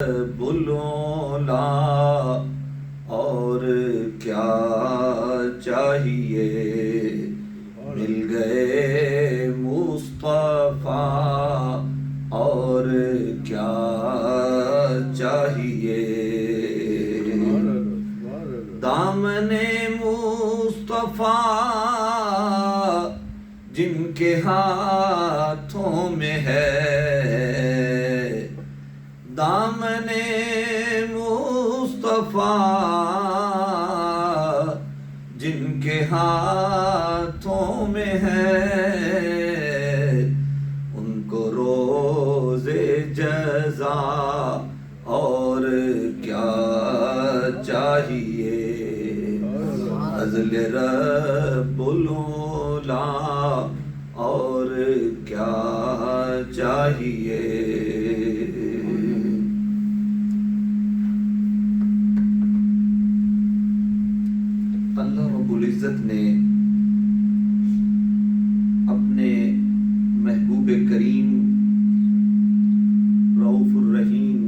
بلولا اور کیا چاہیے، مل گئے مصطفیٰ اور کیا چاہیے، دامن مصطفیٰ جن کے ہاتھوں میں ہے، دامن مصطفیٰ جن کے ہاتھوں میں ہے، ان کو روز جزا اور کیا چاہیے، فضل رب العلا اور کیا چاہیے۔ اللہ رب العزت نے اپنے محبوب کریم رؤوف الرحیم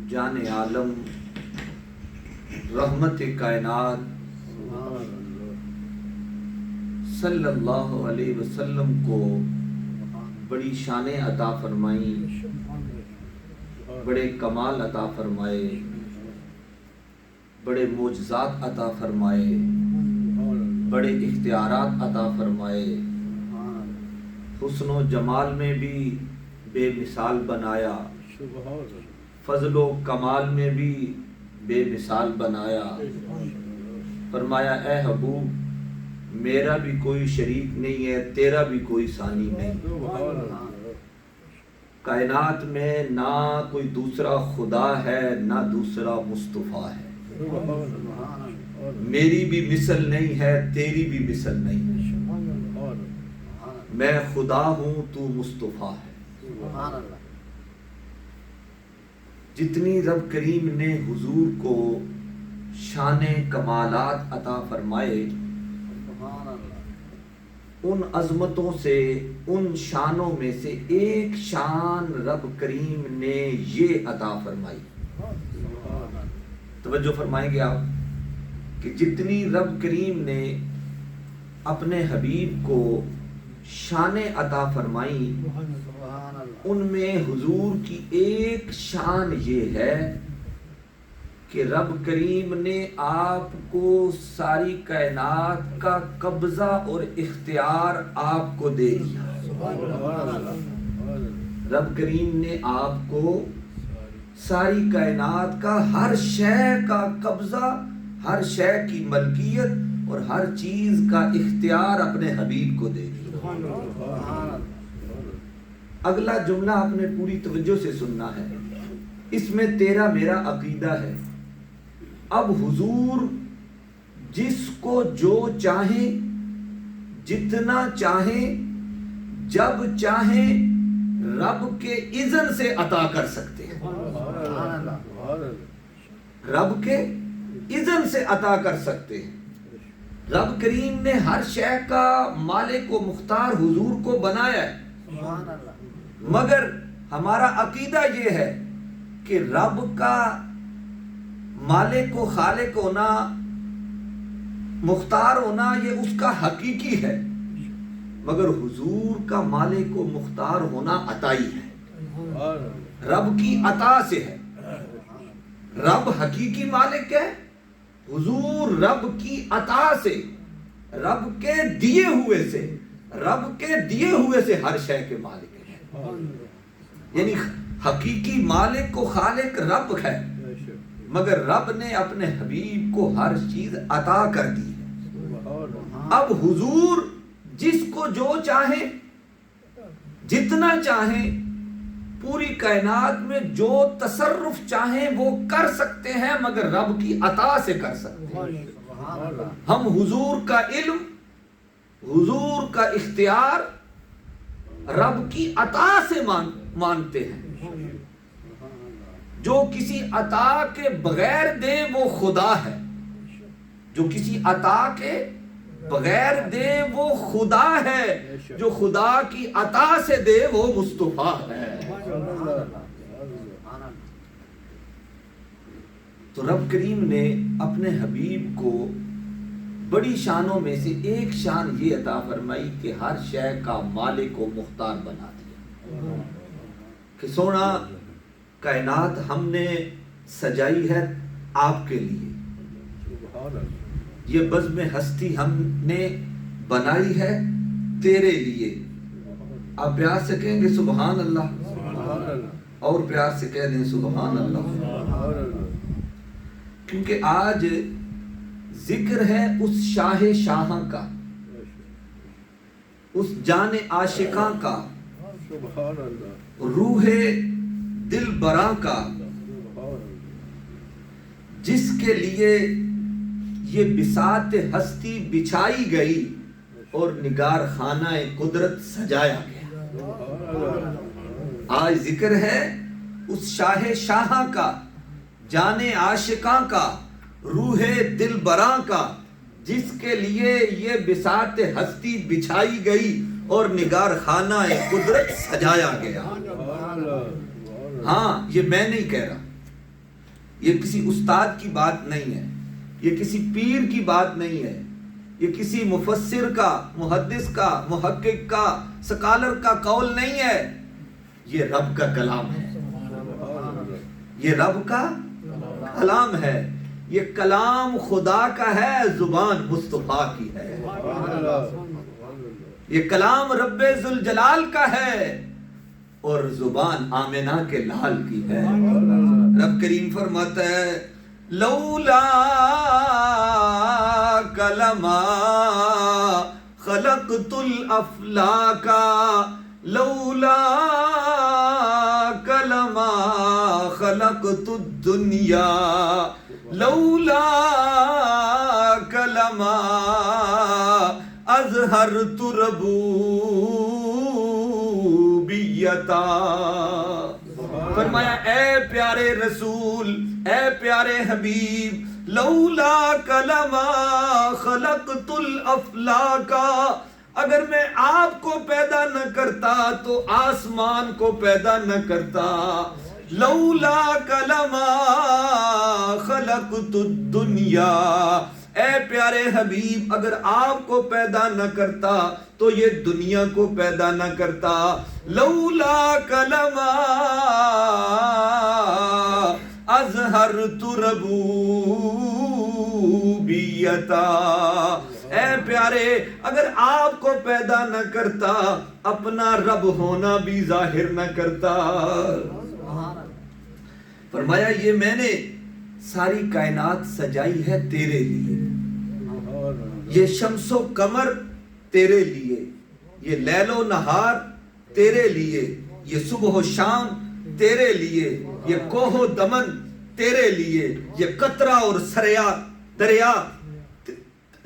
جان عالم رحمت کائنات صلی اللہ علیہ وسلم کو بڑی شانیں عطا فرمائیں، بڑے کمال عطا فرمائے، بڑے معجزات عطا فرمائے، بڑے اختیارات عطا فرمائے، حسن و جمال میں بھی بے مثال بنایا، فضل و کمال میں بھی بے مثال بنایا۔ فرمایا اے حبوب میرا بھی کوئی شریک نہیں ہے، تیرا بھی کوئی ثانی نہیں، کائنات میں نہ کوئی دوسرا خدا ہے نہ دوسرا مصطفیٰ ہے، میری بھی مثل نہیں ہے تیری بھی مثل نہیں ہے، میں خدا ہوں تو مصطفیٰ ہے۔ جتنی رب کریم نے حضور کو شان کمالات عطا فرمائے، ان عظمتوں سے ان شانوں میں سے ایک شان رب کریم نے یہ عطا فرمائی۔ توجہ فرمائیں گے آپ کہ جتنی رب کریم نے اپنے حبیب کو شانیں عطا فرمائی، ان میں حضور کی ایک شان یہ ہے کہ رب کریم نے آپ کو ساری کائنات کا قبضہ اور اختیار آپ کو دے دیا۔ رب کریم نے آپ کو ساری کائنات کا ہر شے کا قبضہ، ہر شے کی ملکیت اور ہر چیز کا اختیار اپنے حبیب کو دے دیا۔ اگلا جملہ آپ نے پوری توجہ سے سننا ہے، اس میں تیرا میرا عقیدہ ہے۔ اب حضور جس کو جو چاہیں، جتنا چاہیں، جب چاہیں رب کے اذن سے عطا کر سکتے ہیں، رب کے اذن سے عطا کر سکتے ہیں۔ رب کریم نے ہر شے کا مالک و مختار حضور کو بنایا ہے، مگر ہمارا عقیدہ یہ ہے کہ رب کا مالک و خالق ہونا، مختار ہونا یہ اس کا حقیقی ہے، مگر حضور کا مالک و مختار ہونا عطائی ہے، رب کی عطا سے ہے۔ رب حقیقی مالک ہے، حضور رب کی عطا سے، رب کے دیے ہوئے سے، رب کے دیے ہوئے سے ہر شے کے مالک ہے۔ یعنی حقیقی مالک و خالق رب ہے، مگر رب نے اپنے حبیب کو ہر چیز عطا کر دی ہے۔ اب حضور جس کو جو چاہیں، جتنا چاہیں، پوری کائنات میں جو تصرف چاہیں وہ کر سکتے ہیں، مگر رب کی عطا سے کر سکتے ہیں۔ ہم حضور کا علم، حضور کا اختیار رب کی عطا سے مانتے ہیں۔ جو کسی عطا کے بغیر دے وہ خدا ہے، جو کسی عطا کے بغیر دے وہ خدا ہے، جو خدا کی عطا سے دے وہ مصطفیٰ ہے۔ تو رب کریم نے اپنے حبیب کو بڑی شانوں میں سے ایک شان یہ عطا فرمائی کہ ہر شے کا مالک و مختار بنا دیا کہ سونا کائنات ہم نے سجائی ہے آپ کے لیے، یہ بزم ہستی ہم نے بنائی ہے تیرے لیے. آپ پیار سے کہیں گے سبحان اللہ، اور پیار سے کہہ دیں سبحان اللہ. کیونکہ آج ذکر ہے اس شاہ شاہاں کا، اس جان عاشقاں کا، روح دل براں کا، جس کے لیے یہ بساط ہستی بچھائی گئی اور نگار خانہ قدرت سجایا گیا. آج ذکر ہے اس شاہ شاہاں کا، جان عاشقاں کا، روح دل براں کا، جس کے لیے یہ بساط ہستی بچھائی گئی اور نگار خانہ قدرت سجایا گیا. ہاں، یہ میں نہیں کہہ رہا، یہ کسی استاد کی بات نہیں ہے، یہ کسی پیر کی بات نہیں ہے، یہ کسی مفسر کا، محدث کا، محقق کا، سکالر کا قول نہیں ہے، یہ رب کا کلام ہے. یہ رب کا کلام ہے، یہ کلام خدا کا ہے، زبان مصطفیٰ کی ہے. یہ کلام رب ذوالجلال کا ہے اور زبان آمنہ کے لال کی ہے. رب کریم فرماتا ہے لولا کلما خلقت الافلاک لولا کلما خلقت الدنیا لولا کلما اظہرت ربوبیتا. فرمایا اے پیارے رسول، اے پیارے حبیب، لولا کلما خلقت الافلاک، اگر میں آپ کو پیدا نہ کرتا تو آسمان کو پیدا نہ کرتا. لولا کلما خلقت الدنیا، اے پیارے حبیب اگر آپ کو پیدا نہ کرتا تو یہ دنیا کو پیدا نہ کرتا. لولا کلما اظہرت ربوبیتا، اے پیارے اگر آپ کو پیدا نہ کرتا اپنا رب ہونا بھی ظاہر نہ کرتا. فرمایا یہ میں نے ساری کائنات سجائی ہے تیرے لیے، یہ شمس و قمر تیرے لیے، یہ لیل و نہار تیرے لیے، یہ صبح و شام تیرے لیے، یہ کوہ و دمن تیرے لیے، یہ قطرہ اور دریا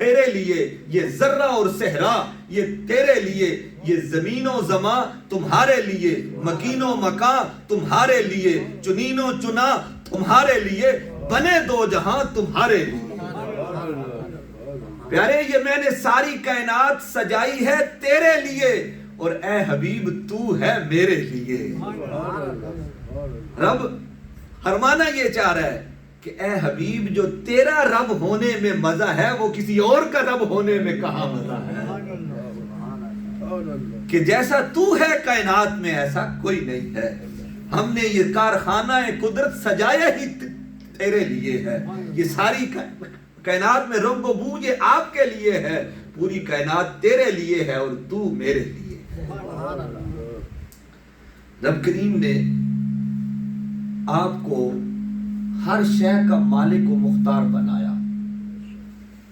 تیرے لیے، یہ ذرہ اور صحرا یہ تیرے لیے، یہ زمین و زماں تمہارے لیے، مکین و مکان تمہارے لیے، چنین و چنا تمہارے لیے، بنے دو جہاں تمہارے لیے. پیارے یہ میں نے ساری کائنات سجائی ہے تیرے لیے اور اے حبیب تو ہے میرے لیے. رب فرمانا یہ چاہ رہا ہے کہ اے حبیب جو تیرا رب ہونے میں مزہ ہے وہ کسی اور کا رب ہونے میں کہاں مزہ ہے. کہ جیسا تو ہے کائنات میں ایسا کوئی نہیں ہے. ہم نے یہ کارخانہ قدرت سجایا ہی تیرے لیے ہے. یہ ساری کائنات میں رنگ و بو یہ آپ کے لیے ہے، پوری کائنات تیرے لیے ہے اور تو میرے لیے ہے. رب کریم نے آپ کو ہر شے کا مالک و مختار بنایا.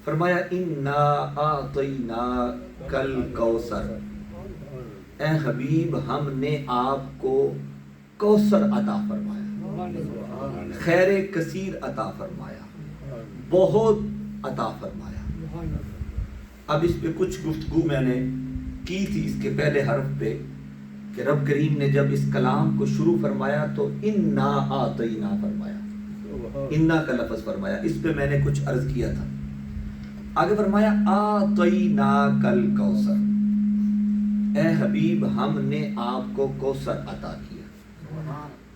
فرمایا انا اعطیناک الکوثر، اے حبیب ہم نے آپ کو کوثر عطا فرمایا، خیر کثیر عطا فرمایا، بہت عطا فرمایا. اب اس پہ کچھ گفتگو میں نے کی تھی اس کے پہلے حرف پہ کہ رب کریم نے جب اس کلام کو شروع فرمایا تو انا اعطینا فرمایا، انا کا لفظ فرمایا. اس پہ میں نے کچھ عرض کیا تھا. آگے فرمایا اعطیناک الکوثر، اے حبیب ہم نے آپ کو کوثر عطا کیا.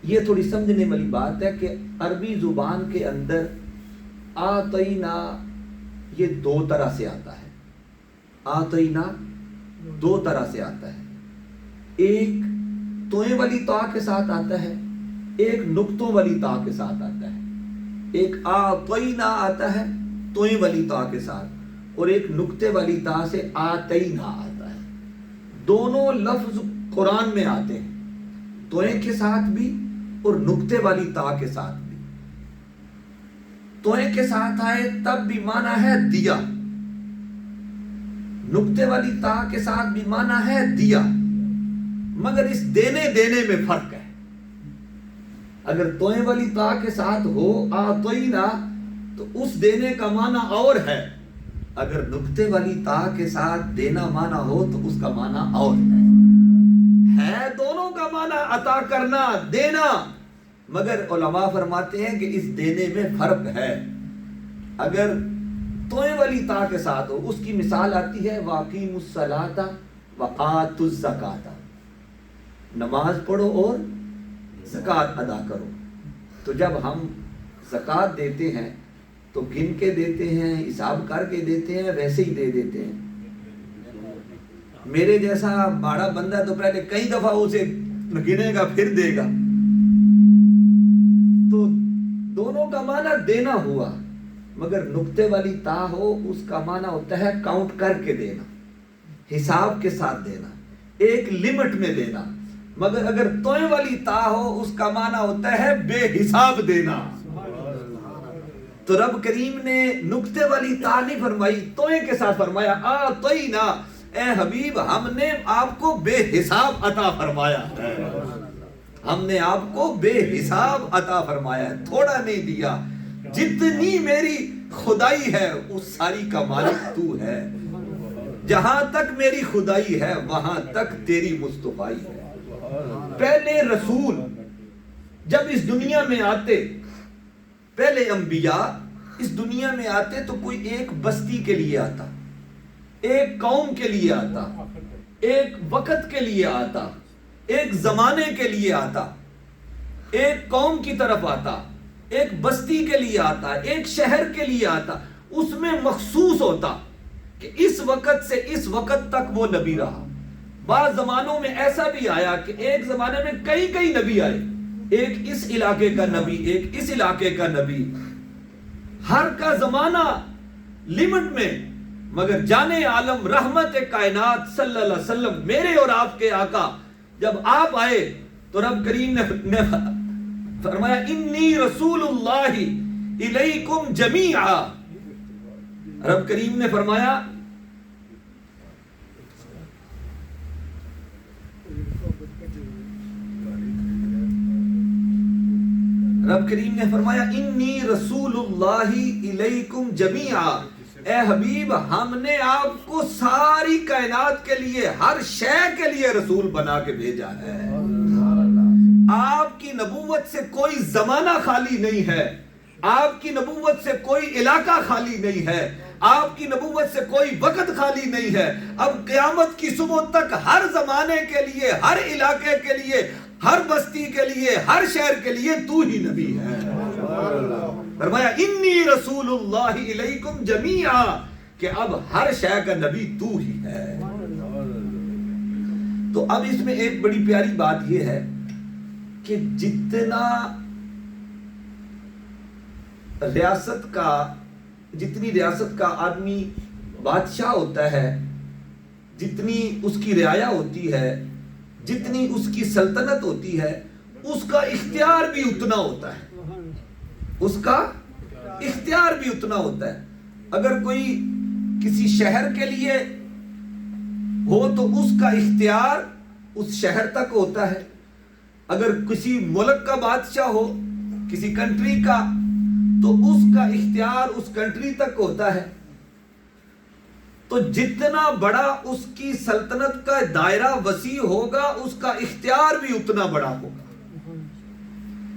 یہ تھوڑی سمجھنے والی بات ہے کہ عربی زبان کے اندر آتینا یہ دو طرح سے آتا ہے. آتینا دو طرح سے آتا ہے. ایک توئیں والی تا کے ساتھ آتا ہے, ایک نقطوں والی تا کے ساتھ آتا ہے. ایک آتینا آتا ہے توئیں والی تا کے ساتھ, اور ایک نقطے والی تا سے آتینا آتا ہے. دونوں لفظ قرآن میں آتے ہیں, توئیں کے ساتھ بھی اور نقطے والی تا کے ساتھ بھی. توئیں کے ساتھ آئے تب بھی معنی ہے دیا, نقطے والی تا کے ساتھ بھی معنی ہے دیا, مگر اس دینے میں فرق ہے. اگر توئیں والی تا کے ساتھ ہو آتینا تو اس دینے کا معنی اور ہے, اگر نقطے والی تا کے ساتھ دینا معنی ہو تو اس کا معنی اور ہے. دونوں کا معنی عطا کرنا, دینا, مگر علماء فرماتے ہیں کہ اس دینے میں فرق ہے. اگر توئیں والی تا کے ساتھ ہو, اس کی مثال آتی ہے وَأَقِیمُوا الصَّلَاةَ وَآتُوا الزَّکَاةَ, نماز پڑھو اور زکوٰۃ ادا کرو. تو جب ہم زکوٰۃ دیتے ہیں تو گن کے دیتے ہیں, حساب کر کے دیتے ہیں, ویسے ہی دے دیتے ہیں. میرے جیسا باڑا بندہ تو پہلے کئی دفعہ اسے گنے گا پھر دے گا. تو دونوں کا معنی دینا ہوا, مگر نقطے والی تا ہو اس کا معنی ہوتا ہے کاؤنٹ کر کے دینا, حساب کے ساتھ دینا, ایک لمٹ میں دینا. مگر اگر توئیں والی تا ہو اس کا معنی ہوتا ہے بے حساب دینا. تو رب کریم نے نقطے والی تا نہیں فرمائی, توئیں کے ساتھ فرمایا آتینا, اے حبیب ہم نے آپ کو بے حساب عطا فرمایا ہے, ہم نے آپ کو بے حساب عطا فرمایا ہے, تھوڑا نہیں دیا. جتنی میری خدائی ہے اس ساری کا مالک تو ہے, جہاں تک میری خدائی ہے وہاں تک تیری مصطفائی ہے. پہلے رسول جب اس دنیا میں آتے, پہلے انبیاء اس دنیا میں آتے تو کوئی ایک بستی کے لیے آتا, ایک قوم کے لیے آتا, ایک وقت کے لیے آتا, ایک زمانے کے لیے آتا, ایک قوم کی طرف آتا, ایک بستی کے لیے آتا, ایک شہر کے لیے آتا. اس میں مخصوص ہوتا کہ اس وقت سے اس وقت تک وہ نبی رہا. بعض زمانوں میں ایسا بھی آیا کہ ایک زمانے میں کئی نبی آئے, ایک اس علاقے کا نبی, ایک اس علاقے کا نبی, ہر کا زمانہ لمٹ میں. مگر جانے عالم رحمت کائنات صلی اللہ علیہ وسلم میرے اور آپ کے آقا جب آپ آئے تو رب کریم نے فرمایا انی رسول اللہ الیکم جمیعا. رب کریم نے فرمایا انی رسول اللہ الیکم جمیعا, اے حبیب ہم نے آپ کو ساری کائنات کے لیے, ہر شے کے لیے رسول بنا کے بھیجا ہے. آپ کی نبوت سے کوئی زمانہ خالی نہیں ہے, آپ کی نبوت سے کوئی علاقہ خالی نہیں ہے, آپ کی نبوت سے کوئی وقت خالی نہیں ہے. اب قیامت کی صبح تک ہر زمانے کے لیے, ہر علاقے کے لیے, ہر بستی کے لیے, ہر شہر کے لیے تو ہی نبی ہے. فرمایا انی رسول اللہ الیکم جمیعا, کہ اب ہر شے کا نبی تو ہی ہے. تو اب اس میں ایک بڑی پیاری بات یہ ہے کہ جتنا جتنی ریاست کا آدمی بادشاہ ہوتا ہے, جتنی اس کی رعایا ہوتی ہے, جتنی اس کی سلطنت ہوتی ہے, اس کا اختیار بھی اتنا ہوتا ہے, اس کا اختیار بھی اتنا ہوتا ہے. اگر کوئی کسی شہر کے لیے ہو تو اس کا اختیار اس شہر تک ہوتا ہے. اگر کسی ملک کا بادشاہ ہو, کسی کنٹری کا, تو اس کا اختیار اس کنٹری تک ہوتا ہے. تو جتنا بڑا اس کی سلطنت کا دائرہ وسیع ہوگا اس کا اختیار بھی اتنا بڑا ہوگا,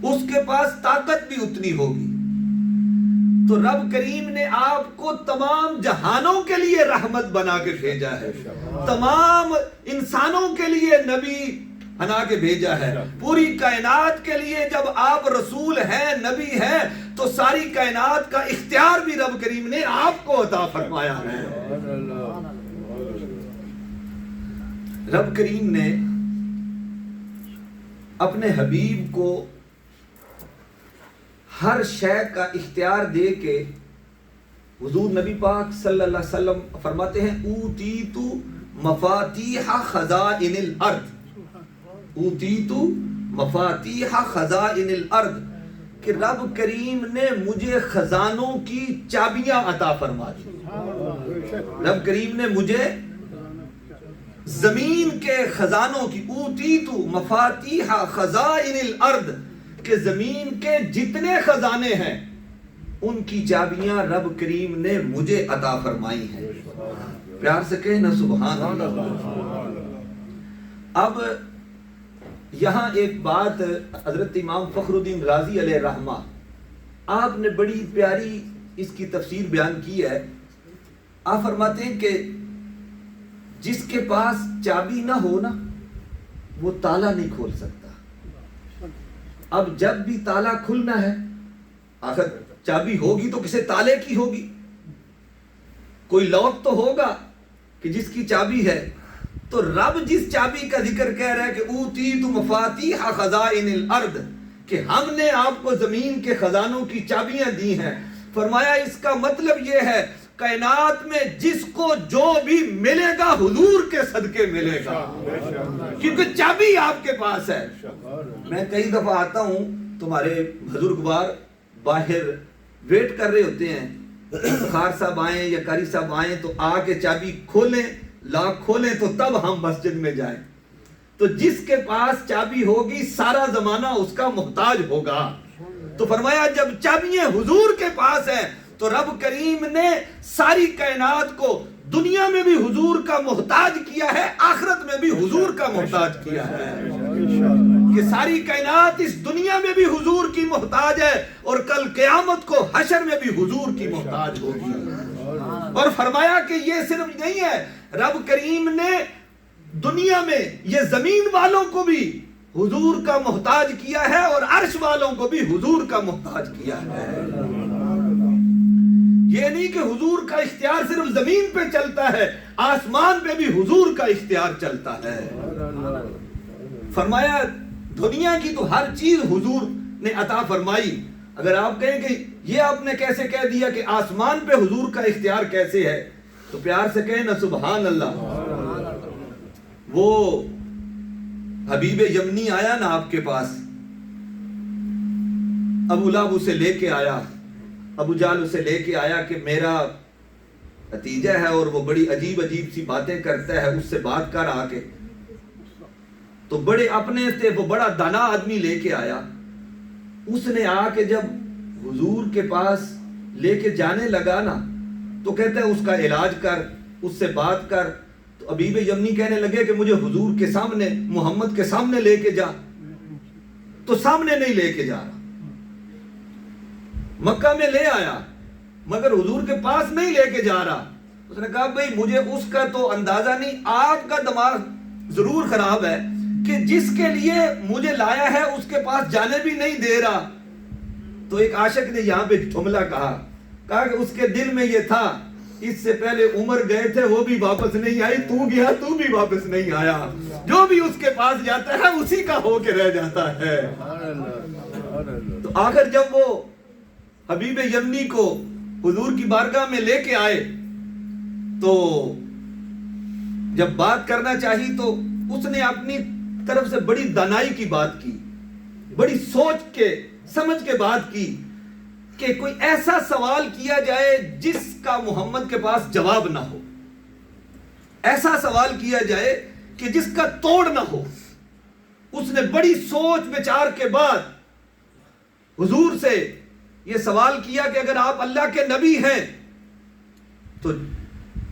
اس کے پاس طاقت بھی اتنی ہوگی. تو رب کریم نے آپ کو تمام جہانوں کے لیے رحمت بنا کے بھیجا ہے, تمام انسانوں کے لیے نبی, بنا کے بھیجا ہے. پوری کائنات کے لیے جب آپ رسول ہیں، نبی ہیں، تو ساری کائنات کا اختیار بھی رب کریم نے آپ کو عطا فرمایا ہے. رب کریم نے اپنے حبیب کو ہر شے کا اختیار دے کے حضور نبی پاک صلی اللہ علیہ وسلم فرماتے ہیں اوتیتو مفاتیح خزائن الارض، اوتیتو مفاتیح خزائن الارض، کہ رب کریم نے مجھے خزانوں کی چابیاں عطا فرما دی. رب کریم نے مجھے زمین کے خزانوں کی، اوتیتو مفاتیح خزائن الارض، کہ زمین کے جتنے خزانے ہیں ان کی چابیاں رب کریم نے مجھے عطا فرمائی ہیں. پیار سے کہنا سبحان اللہ. اب یہاں ایک بات حضرت امام فخر الدین رازی علیہ رحمہ، آپ نے بڑی پیاری اس کی تفسیر بیان کی ہے. آپ فرماتے ہیں کہ جس کے پاس چابی نہ ہو نا وہ تالا نہیں کھول سکتا. اب جب بھی تالا کھلنا ہے، آخر چابی ہوگی تو کسی تالے کی ہوگی، کوئی لوک تو ہوگا کہ جس کی چابی ہے. تو رب جس چابی کا ذکر کہہ رہا ہے کہ اوتیت مفاتیح خزائن الارض، کہ ہم نے آپ کو زمین کے خزانوں کی چابیاں دی ہیں، فرمایا اس کا مطلب یہ ہے کائنات میں جس کو جو بھی ملے گا حضور کے صدقے ملے گا، کیونکہ چابی آپ کے پاس ہے. میں کئی دفعہ آتا ہوں، تمہارے بزرگوار باہر ویٹ کر رہے ہوتے ہیں، خار صاحب آئیں یا قاری صاحب آئیں تو آ کے چابی کھولیں، لاک کھولیں تو تب ہم مسجد میں جائیں. تو جس کے پاس چابی ہوگی سارا زمانہ اس کا محتاج ہوگا. تو فرمایا جب چابیاں حضور کے پاس ہیں تو رب کریم نے ساری کائنات کو دنیا میں بھی حضور کا محتاج کیا ہے، آخرت میں بھی حضور کا محتاج کیا ہے. کہ ساری کائنات اس دنیا میں بھی حضور کی محتاج ہے اور کل قیامت کو حشر میں بھی حضور کی محتاج ہوگی. اور فرمایا کہ یہ صرف نہیں ہے، رب کریم نے دنیا میں یہ زمین والوں کو بھی حضور کا محتاج کیا ہے اور عرش والوں کو بھی حضور کا محتاج کیا ہے. یہ نہیں کہ حضور کا اختیار صرف زمین پہ چلتا ہے، آسمان پہ بھی حضور کا اختیار چلتا ہے. فرمایا دنیا کی تو ہر چیز حضور نے عطا فرمائی. اگر آپ کہیں کہ یہ آپ نے کیسے کہہ دیا کہ آسمان پہ حضور کا اختیار کیسے ہے، تو پیار سے کہیں نا سبحان اللہ. وہ حبیب یمنی آیا نا آپ کے پاس، ابو لہب اسے لے کے آیا، ابو جہل اسے لے کے آیا کہ میرا بھتیجا ہے اور وہ بڑی عجیب عجیب سی باتیں کرتا ہے، اس سے بات کر آ کے. تو بڑے اپنے سے وہ بڑا دانا آدمی لے کے آیا. اس نے آ کے جب حضور کے پاس لے کے جانے لگا نا تو کہتا ہے اس کا علاج کر، اس سے بات کر. تو حبیب یمنی کہنے لگے کہ مجھے حضور کے سامنے، محمد کے سامنے لے کے جا. تو سامنے نہیں لے کے جا رہا، مکہ میں لے آیا مگر حضور کے پاس نہیں لے کے جا رہا. اس نے کہا بھئی مجھے اس کا تو اندازہ نہیں، آپ کا دماغ ضرور خراب ہے کہ جس کے لیے مجھے لایا ہے اس کے پاس جانے بھی نہیں دے رہا. تو ایک عاشق نے یہاں پہ جملہ کہا کہ اس کے دل میں یہ تھا، اس سے پہلے عمر گئے تھے وہ بھی واپس نہیں آئی، تو گیا تو بھی واپس نہیں آیا. جو بھی اس کے پاس جاتا ہے اسی کا ہو کے رہ جاتا ہے. تو آخر جب وہ حبیب یمنی کو حضور کی بارگاہ میں لے کے آئے تو جب بات کرنا چاہی تو اس نے اپنی طرف سے بڑی دانائی کی بات کی، بڑی سوچ کے سمجھ کے بات کی کہ کوئی ایسا سوال کیا جائے جس کا محمد کے پاس جواب نہ ہو، ایسا سوال کیا جائے کہ جس کا توڑ نہ ہو. اس نے بڑی سوچ بچار کے بعد حضور سے یہ سوال کیا کہ اگر آپ اللہ کے نبی ہیں تو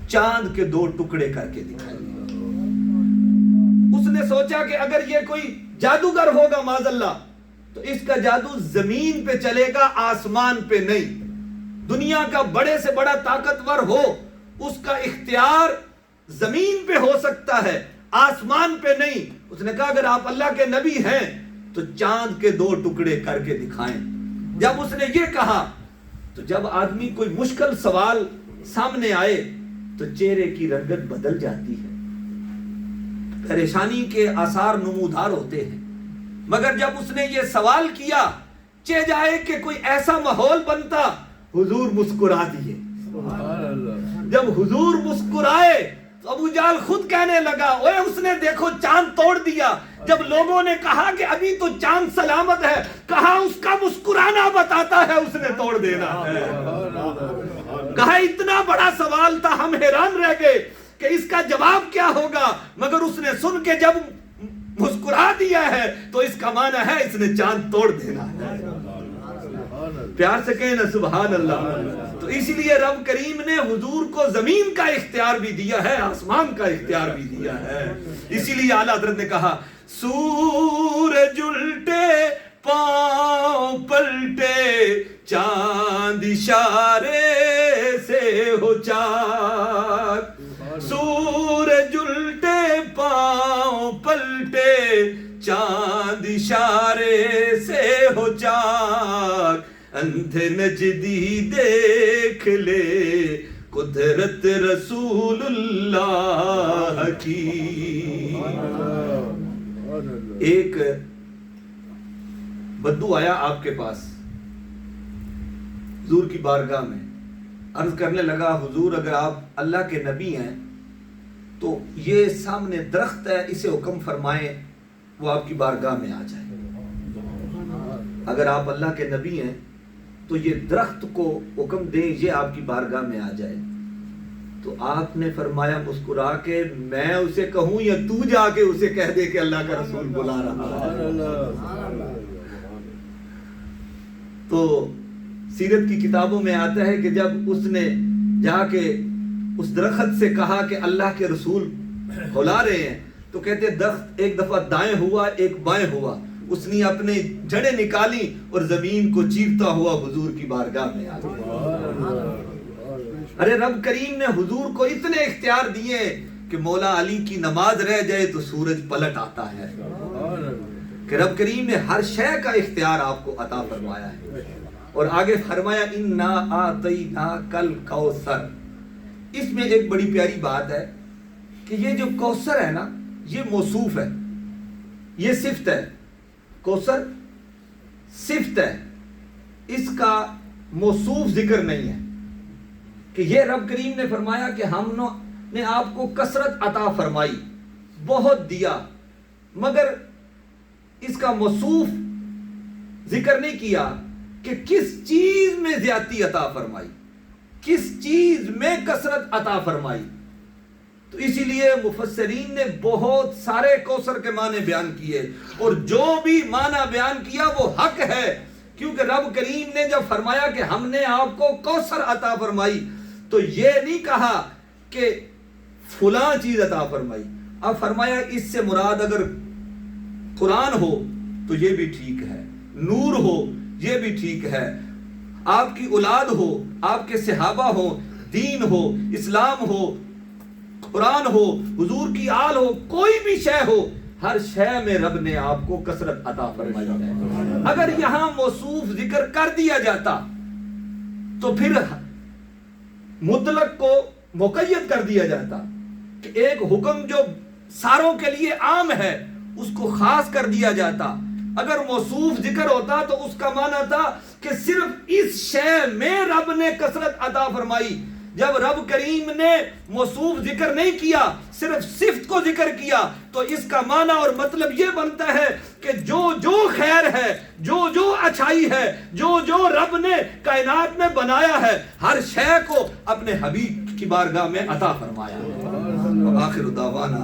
چاند کے 2 ٹکڑے کر کے دکھائیں. اس نے سوچا کہ اگر یہ کوئی جادوگر ہوگا معاذ اللہ تو اس کا جادو زمین پہ چلے گا، آسمان پہ نہیں. دنیا کا بڑے سے بڑا طاقتور ہو، اس کا اختیار زمین پہ ہو سکتا ہے، آسمان پہ نہیں. اس نے کہا اگر آپ اللہ کے نبی ہیں تو چاند کے 2 ٹکڑے کر کے دکھائیں۔ جب اس نے یہ کہا تو جب آدمی کوئی مشکل سوال سامنے آئے تو چہرے کی رنگت بدل جاتی ہے، پریشانی کے آثار نمودار ہوتے ہیں، مگر جب اس نے یہ سوال کیا چہ جائے کہ کوئی ایسا ماحول بنتا، حضور مسکرا دیے۔ جب حضور مسکرائے تو ابو جہل خود کہنے لگا اوے اس نے دیکھو چاند توڑ دیا۔ جب لوگوں نے کہا کہ ابھی تو چاند سلامت ہے، کہا اس کا مسکرانا بتاتا ہے اس نے توڑ دینا ہے۔ کہا اتنا بڑا سوال تھا، ہم حیران رہ گئے کہ اس کا جواب کیا ہوگا، مگر اس نے سن کے جب مسکرا دیا ہے تو اس کا معنی ہے اس نے چاند توڑ دینا ہے۔ پیار سے کہیں نا سبحان اللہ۔ تو اسی لیے رب کریم نے حضور کو زمین کا اختیار بھی دیا ہے، آسمان کا اختیار بھی دیا ہے۔ اسی لیے اعلیٰ حضرت نے کہا سورج الٹے پاؤں پلٹے چاند اشارے سے ہو چاک، سورج الٹے پاؤں پلٹے چاند اشارے سے ہو چاک، اندھے نجدی دیکھ لے قدرت رسول اللہ کی۔ ایک بدو آیا آپ کے پاس حضور کی بارگاہ میں، عرض کرنے لگا حضور اگر آپ اللہ کے نبی ہیں تو یہ سامنے درخت ہے اسے حکم فرمائیں وہ آپ کی بارگاہ میں آ جائے۔ اگر آپ اللہ کے نبی ہیں تو یہ درخت کو حکم دیں یہ آپ کی بارگاہ میں آ جائے۔ تو آپ نے فرمایا مسکرا کے میں اسے کہوں یا تو جا کے اسے کہہ دے کہ اللہ کا رسول بلا رہا ہے۔ تو سیرت کی کتابوں میں آتا ہے کہ جب اس نے جا کے اس درخت سے کہا کہ اللہ کے رسول بلا رہے ہیں تو کہتے درخت ایک دفعہ دائیں ہوا ایک بائیں ہوا، اس نے اپنے جڑیں نکالی اور زمین کو چیرتا ہوا حضور کی بارگاہ میں آ گیا۔ ارے رب کریم نے حضور کو اتنے اختیار دیے کہ مولا علی کی نماز رہ جائے تو سورج پلٹ آتا ہے، کہ رب کریم نے ہر شے کا اختیار آپ کو عطا فرمایا ہے۔ اور آگے فرمایا اِنَّا آتَيْنَاكَ الْكَوْثَرَ۔ اس میں ایک بڑی پیاری بات ہے کہ یہ جو کوثر ہے نا یہ موصوف ہے، یہ صفت ہے، کوثر صفت ہے، اس کا موصوف ذکر نہیں ہے کہ یہ رب کریم نے فرمایا کہ ہم نے آپ کو کثرت عطا فرمائی، بہت دیا، مگر اس کا موصوف ذکر نہیں کیا کہ کس چیز میں زیادتی عطا فرمائی، کس چیز میں کثرت عطا فرمائی۔ تو اسی لیے مفسرین نے بہت سارے کوثر کے معنی بیان کیے، اور جو بھی معنی بیان کیا وہ حق ہے، کیونکہ رب کریم نے جب فرمایا کہ ہم نے آپ کو کوثر عطا فرمائی تو یہ نہیں کہا کہ فلاں چیز عطا فرمائی، اب فرمایا اس سے مراد اگر قرآن ہو تو یہ بھی ٹھیک ہے، نور ہو یہ بھی ٹھیک ہے، آپ کی اولاد ہو، آپ کے صحابہ ہو، دین ہو، اسلام ہو، قرآن ہو، حضور کی آل ہو، کوئی بھی شے ہو، ہر شے میں رب نے آپ کو کثرت عطا فرمائی ہے۔ اگر یہاں موصوف ذکر کر دیا جاتا تو پھر مطلق کو مقید کر دیا جاتا کہ ایک حکم جو ساروں کے لیے عام ہے اس کو خاص کر دیا جاتا۔ اگر موصوف ذکر ہوتا تو اس کا معنی تھا کہ صرف اس شے میں رب نے کثرت عطا فرمائی۔ جب رب کریم نے موصوف ذکر نہیں کیا، صرف صفت کو ذکر کیا، تو اس کا معنی اور مطلب یہ بنتا ہے کہ جو جو خیر ہے، جو جو اچھائی ہے، جو جو رب نے کائنات میں بنایا ہے، ہر شے کو اپنے حبیب کی بارگاہ میں عطا فرمایا۔ آخر دعوانا